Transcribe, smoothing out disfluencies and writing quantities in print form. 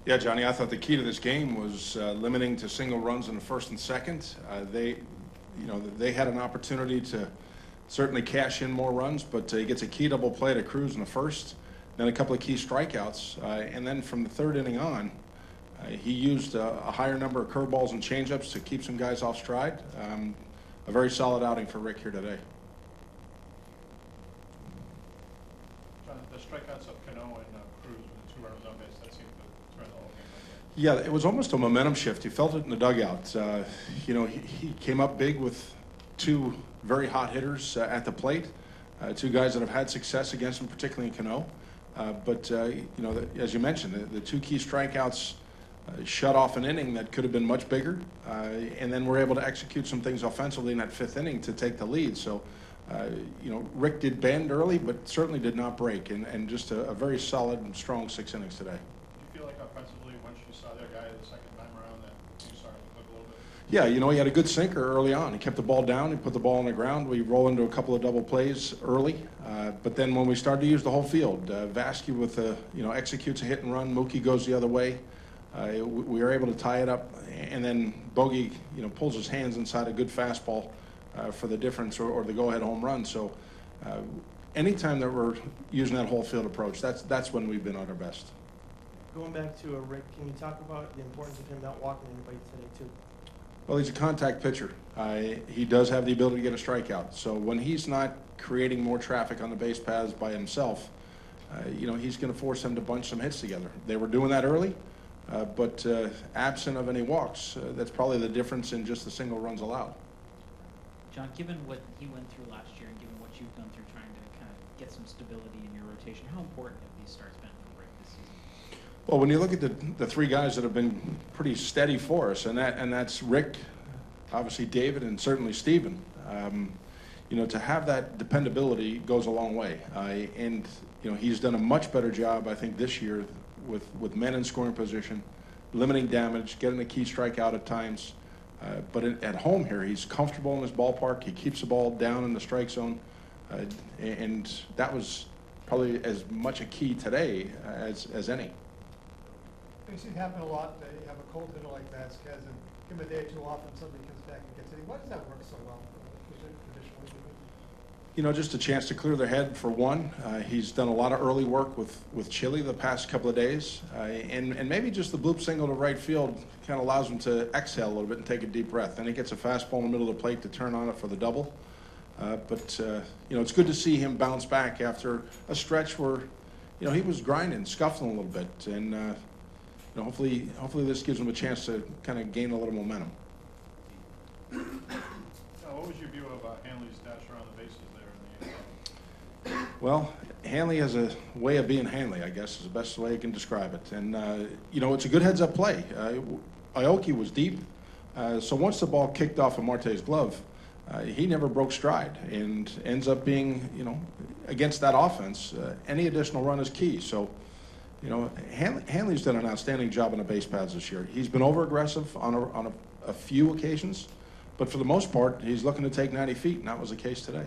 Yeah, Johnny, I thought the key to this game was limiting to single runs in the first and second. They had an opportunity to certainly cash in more runs, but he gets a key double play to Cruz in the first, then a couple of key strikeouts, and then from the third inning on, he used a higher number of curveballs and changeups to keep some guys off stride. A very solid outing for Rick here today. John, the strikeouts of Cano and Cruz with the 2 runners on base, that seemed to turn the whole game. Yeah, it was almost a momentum shift. You felt it in the dugout. He came up big with 2 very hot hitters at the plate, 2 guys that have had success against him, particularly in Cano. As you mentioned, the 2 key strikeouts shut off an inning that could have been much bigger, and then we're able to execute some things offensively in that 5th inning to take the lead. So, Rick did bend early, but certainly did not break, and just a very solid and strong 6 innings today. Do you feel like offensively, once you saw their guy the second time around, that you started to click a little bit? Yeah, he had a good sinker early on. He kept the ball down. He put the ball on the ground. We roll into a couple of double plays early, but then when we started to use the whole field, Vasquez with executes a hit and run. Mookie goes the other way. We were able to tie it up, and then Bogey, pulls his hands inside a good fastball for the difference or the go-ahead home run. So, anytime that we're using that whole field approach, that's when we've been at our best. Going back to Rick, can you talk about the importance of him not walking anybody today too? Well, he's a contact pitcher. He does have the ability to get a strikeout. So when he's not creating more traffic on the base paths by himself, he's going to force them to bunch some hits together. They were doing that early. But absent of any walks, that's probably the difference in just the single runs allowed. John, given what he went through last year and given what you've gone through trying to kind of get some stability in your rotation, how important have these starts been for Rick this season? Well, when you look at the 3 guys that have been pretty steady for us, and that's Rick, obviously David, and certainly Steven, to have that dependability goes a long way. He's done a much better job, I think, this year with men in scoring position, limiting damage, getting a key strikeout at times. But at home here, he's comfortable in his ballpark. He keeps the ball down in the strike zone. And that was probably as much a key today as any. We've seen it happen a lot that you have a cold hitter like Vasquez and give him a day or 2 off and somebody comes back and gets it. Why does that work so well traditionally? Just a chance to clear their head for one. He's done a lot of early work with Chile the past couple of days. And maybe just the bloop single to right field kind of allows him to exhale a little bit and take a deep breath. Then he gets a fastball in the middle of the plate to turn on it for the double. But it's good to see him bounce back after a stretch where, he was grinding, scuffling a little bit. And, hopefully this gives him a chance to kind of gain a little momentum. What was your view of Hanley's dash around the bases there in the eighth? Well, Hanley has a way of being Hanley, I guess, is the best way you can describe it. And, it's a good heads-up play. Aoki was deep, so once the ball kicked off of Marte's glove, he never broke stride and ends up being, against that offense, any additional run is key. So, Hanley's done an outstanding job on the base paths this year. He's been over-aggressive on a few occasions, but for the most part, he's looking to take 90 feet, and that was the case today.